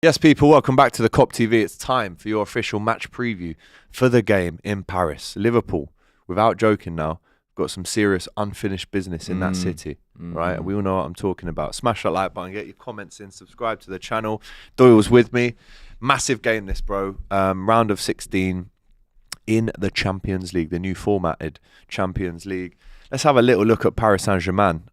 Yes, people, welcome back to the Kop TV. It's time for your official match preview for the game in Paris. Liverpool, without joking now, got some serious unfinished business in that city, right? We all know what I'm talking about. Smash that like button, get your comments in, subscribe to the channel. Doyle's with me. Massive game this, bro. Round of 16 in the Champions League, the new formatted Champions League. Let's have a little look at Paris Saint-Germain.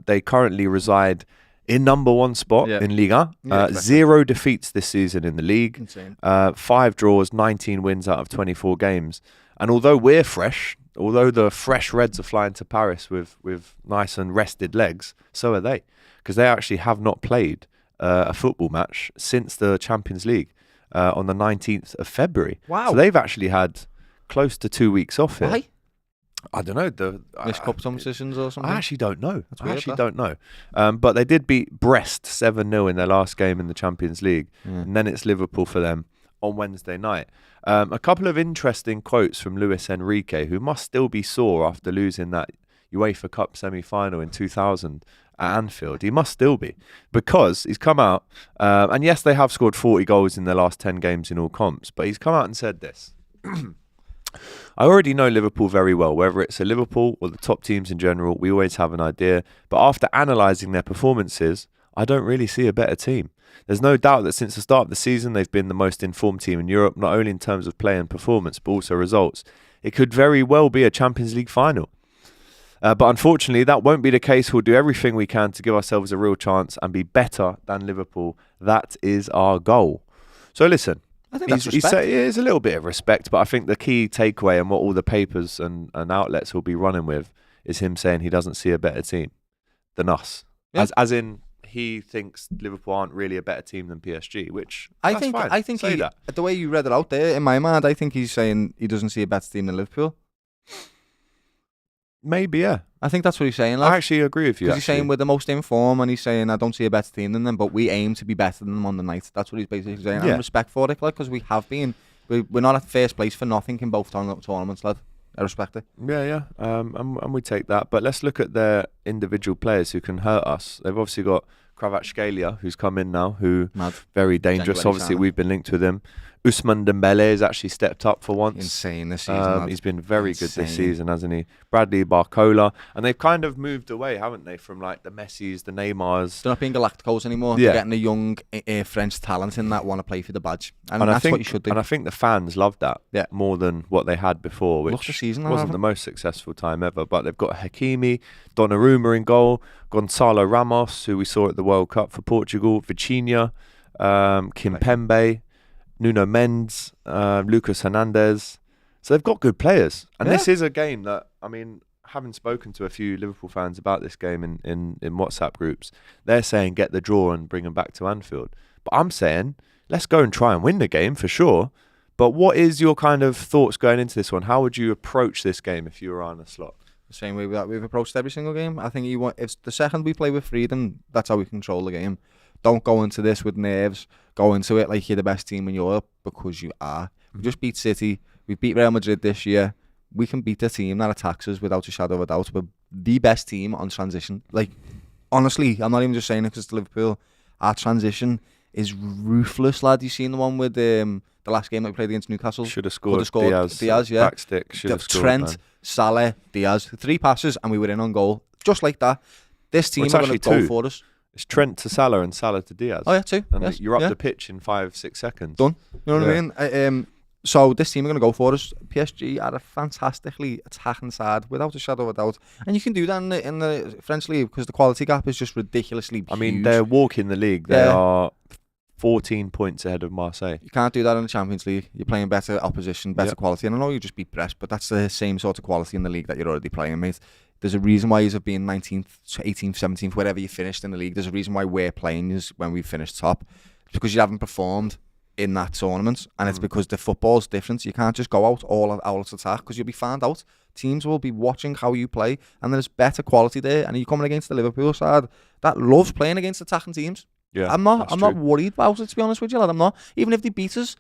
They currently reside in number one spot in Liga. Exactly. 0 defeats this season in the league. Insane. 5 draws, 19 wins out of 24 games. And although we're fresh, although the fresh Reds are flying to Paris with nice and rested legs, so are they. Because they actually have not played a football match since the Champions League on the 19th of February. Wow. So they've actually had close to 2 weeks off here. Why? I don't know. Missed cup competitions or something? I actually don't know. Weird, But they did beat Brest 7-0 in their last game in the Champions League. And then it's Liverpool for them on Wednesday night. A couple of interesting quotes from Luis Enrique, who must still be sore after losing that UEFA Cup semi-final in 2000 at Anfield. He must still be, because he's come out, and yes, they have scored 40 goals in their last 10 games in all comps, but he's come out and said this. I already know Liverpool very well. Whether it's a Liverpool or the top teams in general, we always have an idea. But after analysing their performances, I don't really see a better team. There's no doubt that since the start of the season, they've been the most informed team in Europe, not only in terms of play and performance, but also results. It could very well be a Champions League final. But unfortunately, that won't be the case. We'll do everything we can to give ourselves a real chance and be better than Liverpool. That is our goal. So listen. I think that's respect. It's a little bit of respect, but I think the key takeaway and what all the papers and outlets will be running with is him saying he doesn't see a better team than us. Yeah. As in, he thinks Liverpool aren't really a better team than PSG, which I think the way you read it out there, in my mind, I think he's saying he doesn't see a better team than Liverpool. Maybe, yeah. I think that's what he's saying. I actually agree with you. Because he's saying we're the most informed, and he's saying I don't see a better team than them, but we aim to be better than them on the night. That's what he's basically saying. Yeah. And respect for it, because we have been. We're not at first place for nothing in both tournaments, lad. I respect it. Yeah. And we take that. But let's look at their individual players who can hurt us. They've obviously got Kvaratskhelia, who's come in now, who very dangerous. Obviously, we've been linked with him. Ousmane Dembele has actually stepped up for once. Insane this season. He's been very good this season, hasn't he? Bradley Barcola. And they've kind of moved away, haven't they, from like the Messis, the Neymars. They're not being Galacticos anymore. Yeah. They're getting a young French talent in that want to play for the badge. And that's what you should do. And I think the fans love that more than what they had before, which wasn't the most successful time ever. But they've got Hakimi, Donnarumma in goal, Gonzalo Ramos, who we saw at the World Cup for Portugal, Vitinha, Kimpembe, Nuno Mendes, Lucas Hernandez. So they've got good players. And this is a game that, I mean, having spoken to a few Liverpool fans about this game in WhatsApp groups, they're saying get the draw and bring them back to Anfield. But I'm saying, let's go and try and win the game for sure. But what is your kind of thoughts going into this one? How would you approach this game if you were on a slot? The same way that we've approached every single game. I think if the second we play with freedom, that's how we control the game. Don't go into this with nerves. Go into it like you're the best team in Europe, because you are. We just beat City. We beat Real Madrid this year. We can beat a team that attacks us without a shadow of a doubt. We're the best team on transition. Like, honestly, I'm not even just saying it because it's Liverpool. Our transition is ruthless, lad. You seen the one with the last game that we played against Newcastle? Should have scored. Diaz, yeah. Back stick. Should have scored. Trent, Salah, Diaz. 3 passes and we were in on goal. Just like that. This team are going to go for us. It's Trent to Salah and Salah to Diaz. Oh, yeah, 2. And you're up the pitch in 5-6 seconds. Done. You know what I mean? So this team are going to go for us. PSG are a fantastically attacking side, without a shadow of a doubt. And you can do that in the French league because the quality gap is just ridiculously huge. I mean, they're walking the league. They are 14 points ahead of Marseille. You can't do that in the Champions League. You're playing better opposition, better quality. And I know you just beat Brest, but that's the same sort of quality in the league that you're already playing, mate. There's a reason why you've been 19th, 18th, 17th, wherever you finished in the league. There's a reason why we're playing is when we finished top. It's because you haven't performed in that tournament, and it's because the football's different. You can't just go out all out attack because you'll be found out. Teams will be watching how you play, and there's better quality there. And you're coming against the Liverpool side that loves playing against attacking teams. Yeah, I'm not worried about it, to be honest with you, lad. I'm not. Even if they beat us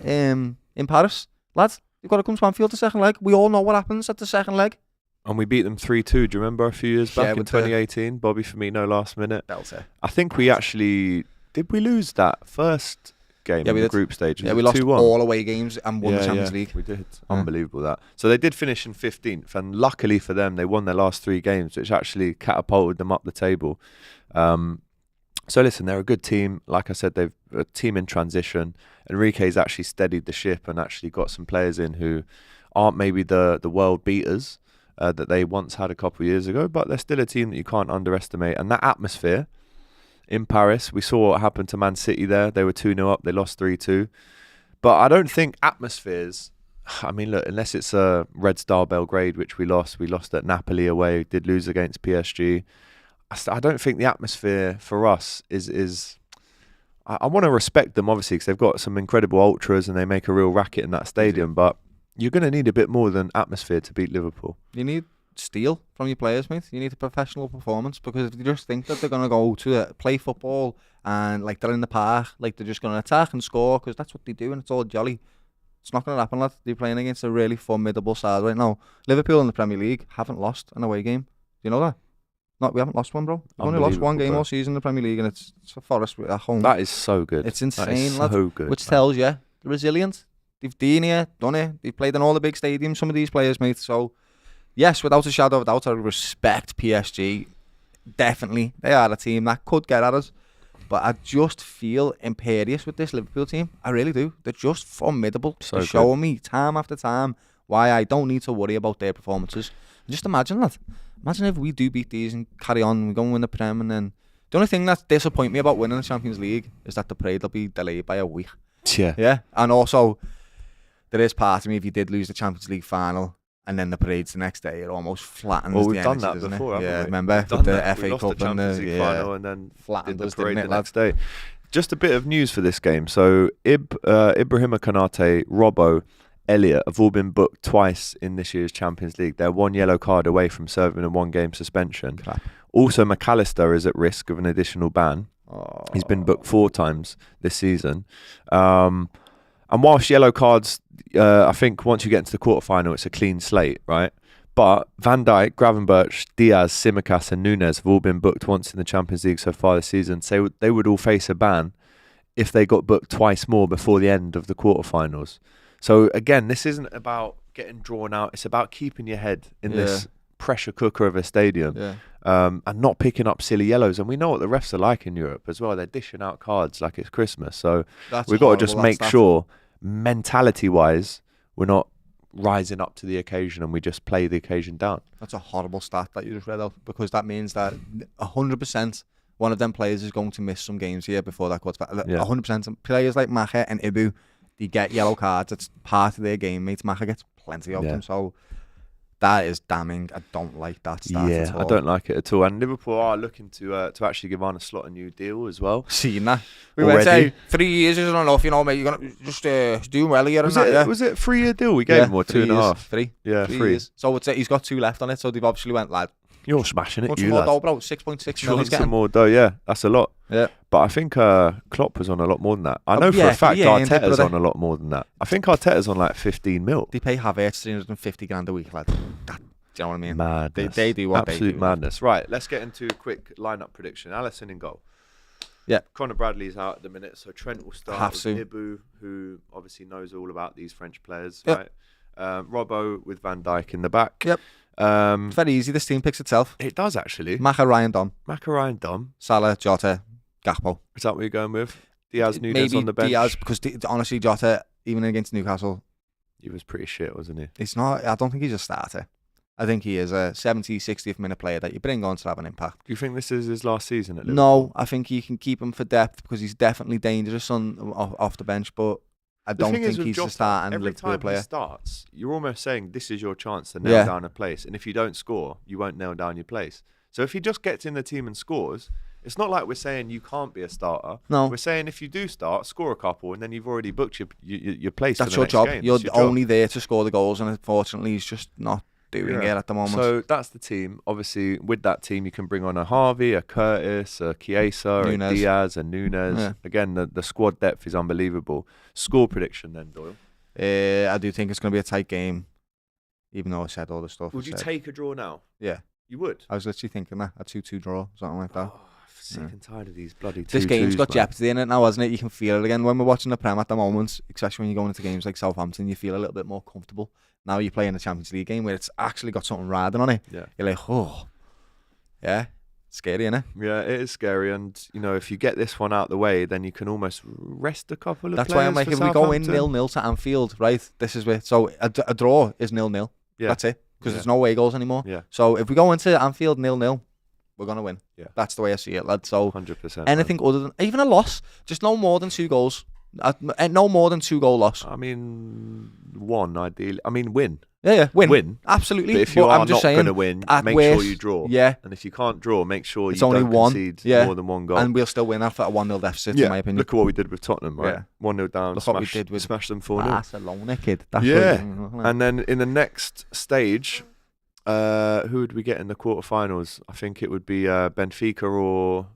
in Paris, lads, you've got to come to Anfield the second leg. We all know what happens at the second leg. And we beat them 3-2. Do you remember a few years back in 2018? Bobby Firmino last minute. Belter. I think we actually Did we lose that first game in the group stage? Yeah, we lost 2-1? all away games and won the Champions League. We did. Unbelievable that. So they did finish in 15th, and luckily for them, they won their last 3 games, which actually catapulted them up the table. So listen, they're a good team. Like I said, they've a team in transition. Enrique's actually steadied the ship and actually got some players in who aren't maybe the world beaters that they once had a couple of years ago, but they're still a team that you can't underestimate. And that atmosphere in Paris, we saw what happened to Man City there. They were 2-0 up, they lost 3-2. But I don't think atmospheres, I mean, look, unless it's a Red Star Belgrade, which we lost at Napoli away, did lose against PSG. I don't think the atmosphere for us is I want to respect them, obviously, because they've got some incredible ultras and they make a real racket in that stadium, but you're going to need a bit more than atmosphere to beat Liverpool. You need steel from your players, mate. You need a professional performance, because if you just think that they're going to go to play football and like they're in the park, like they're just going to attack and score because that's what they do and it's all jolly, it's not going to happen, lad. They're playing against a really formidable side right now. Liverpool in the Premier League haven't lost an away game. Do you know that? No, we haven't lost one, bro. We've only lost one game all season in the Premier League, and it's a Forest at home. That is so good. It's insane, that is lad. So good, which tells you they're resilient. They've been here, done it. They've played in all the big stadiums, some of these players, mate. So, yes, without a shadow of a doubt, I respect PSG. Definitely. They are a team that could get at us. But I just feel imperious with this Liverpool team. I really do. They're just formidable. They're showing me time after time why I don't need to worry about their performances. Just imagine that. Imagine if we do beat these and carry on, we go and win the Prem, and then the only thing that disappoints me about winning the Champions League is that the parade will be delayed by a week. Yeah. And also, there is part of me, if you did lose the Champions League final and then the parade's the next day, it almost flattens the energy. We've done that before, haven't we? Yeah, remember? With the FA Cup and the final, and then flattened the us, parade didn't the it, next day. Just a bit of news for this game. So Ibrahima Konate, Robbo, Elliott have all been booked twice in this year's Champions League. They're 1 yellow card away from serving a 1-game suspension. Crap. Also, McAllister is at risk of an additional ban. Oh. He's been booked 4 times this season. And whilst yellow cards, I think once you get into the quarterfinal, it's a clean slate, right? But Van Dijk, Gravenberch, Diaz, Tsimikas and Nunes have all been booked once in the Champions League so far this season. So they would all face a ban if they got booked twice more before the end of the quarterfinals. So again, this isn't about getting drawn out. It's about keeping your head in this pressure cooker of a stadium and not picking up silly yellows. And we know what the refs are like in Europe as well. They're dishing out cards like it's Christmas. So we've got to just make sure, mentality-wise, we're not rising up to the occasion and we just play the occasion down. That's a horrible stat that you just read out, because that means that 100% one of them players is going to miss some games here before that quarterfinal. 100%. Players like Mache and Ibu, they get yellow cards. It's part of their game, mate. Mache gets plenty of them, so that is damning. I don't like that stat at all. I don't like it at all. And Liverpool are looking to actually give Arne Slot a new deal as well. Seen that. We went to 3 years isn't enough, you know, mate. You're going to just do well here. Was it a 3-year deal we gave him, or 2.5? 3. Yeah, 3 years. So he's got 2 left on it, so they've obviously went, lad, you're smashing it, much you more lad. dough, bro. 6.6 million. Some more dough, yeah. That's a lot. Yeah. But I think Klopp was on a lot more than that. I know for a fact Arteta's on a lot more than that. I think Arteta's on like 15 mil. They pay Havertz 350 grand a week, lad. That, do you know what I mean? Madness. They do what Absolute they do. madness. Right, let's get into a quick lineup prediction. Alisson in goal. Yeah. Conor Bradley's out at the minute, so Trent will start with Ibu, who obviously knows all about these French players, right? Robbo with Van Dijk in the back. Yep. It's very easy. This team picks itself. It does, actually. Maca, Ryan, Dom. Salah, Jota, Gakpo. Is that what you're going with? Diaz, Nunes on the bench? Diaz, because honestly, Jota, even against Newcastle, he was pretty shit, wasn't he? It's not. I don't think he's a starter. I think he is a 70th, 60th minute player that you bring on to have an impact. Do you think this is his last season at Liverpool? No, I think you can keep him for depth because he's definitely dangerous off the bench, but I don't think he's a starting Liverpool player. Every time he starts, you're almost saying this is your chance to nail down a place. And if you don't score, you won't nail down your place. So if he just gets in the team and scores, it's not like we're saying you can't be a starter. No. We're saying if you do start, score a couple, and then you've already booked your place That's for the your next job. game. You're only there to score the goals, and unfortunately, he's just not doing it at the moment. So that's the team. Obviously, with that team, you can bring on a Harvey, a Curtis, a Chiesa, a Diaz, a Nunes. Yeah. Again, the squad depth is unbelievable. Score prediction then, Doyle? I do think it's going to be a tight game, even though I said all the stuff. Would you take a draw now? Yeah. You would? I was literally thinking that, a 2-2 draw, something like that. sick and tired of these bloody 2-2s. This game's got man. jeopardy in it now, hasn't it? You can feel it again. When we're watching the Prem at the moment, especially when you're going into games like Southampton, you feel a little bit more comfortable. Now you're playing a Champions League game where it's actually got something riding on it. Yeah. You're like, oh, yeah, scary, innit? Yeah, it is scary. And, you know, if you get this one out the way, then you can almost rest a couple of That's players. why I'm like, for if we go in Southampton. 0-0 to Anfield, right, this is where, so a draw is 0-0. Yeah. That's it. Because Yeah. there's no away goals anymore. Yeah. So if we go into Anfield 0-0, we're going to win. Yeah. That's the way I see it, lad. So 100%. anything other than, even a loss, just no more than 2 goals. No more than 2 goal loss. I mean, one ideally. I mean, win. Yeah, win. Win. Absolutely. But if you are I'm just not going to saying, win, at make worst, sure you draw. Yeah. And if you can't draw, make sure It's you only don't one. concede Yeah. more than one goal. And we'll still win after a 1-0 deficit, in my opinion. Look at what we did with Tottenham, right? Yeah. 1-0 down, Look what we did with smash them 4-0. Barcelona, kid. That's Yeah. what And then in the next stage, who would we get in the quarterfinals? I think it would be Benfica or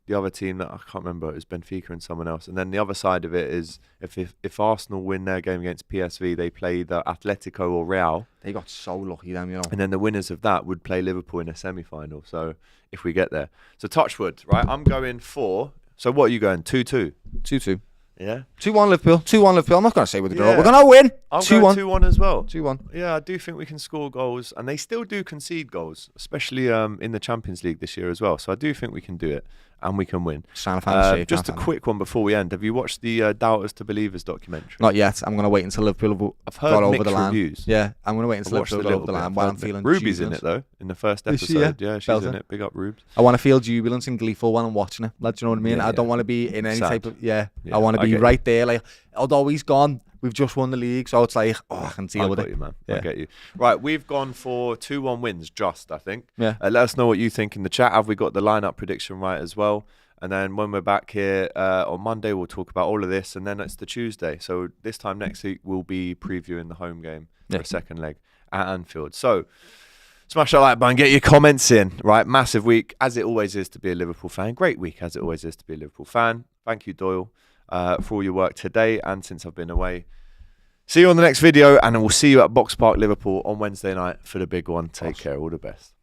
the other team that I can't remember. It was Benfica and someone else. And then the other side of it is if Arsenal win their game against PSV, they play the Atletico or Real. They got so lucky, them, you know. And then the winners of that would play Liverpool in a semi-final. So if we get there. So touchwood, right? I'm going for... So what are you going? 2-2? 2-2. Yeah? 2-1 Liverpool. 2-1 Liverpool. I'm not going to say with the draw. Yeah. We're going to win. I'll 2-1. go 2-1 as well. 2-1. Yeah, I do think we can score goals. And they still do concede goals, especially in the Champions League this year as well. So I do think we can do it. And we can win. Just a quick one before we end. Have you watched the Doubters to Believers documentary? Not yet. I'm going to wait until Liverpool I've heard got over mixed the line. reviews. Yeah, I'm going to wait until I watched Liverpool a got over the little line bit. while I'm feeling Ruby's jubilant. in it though, in the first Is she, episode. Yeah, she's Belter. in it. Big up Rubes. I want to feel jubilant and gleeful when I'm watching it. Like, do you know what I mean? Yeah, I don't want to be in any Sad. type of... Yeah, Yeah, I want to I be get right there. Like, although he's gone, we've just won the league. So it's like, oh, I can deal I with got it. you, man. Yeah. I get you. Right, we've gone for 2-1 wins, just, I think. Yeah. Let us know what you think in the chat. Have we got the lineup prediction right as well? And then when we're back here on Monday, we'll talk about all of this. And then it's the Tuesday. So this time next week, we'll be previewing the home game for a second leg at Anfield. So smash that like button, get your comments in, right? Massive week, as it always is to be a Liverpool fan. Great week, as it always is to be a Liverpool fan. Thank you, Doyle, for all your work today and since I've been away. See you on the next video, and we'll see you at Box Park Liverpool on Wednesday night for the big one. Take care. All the best.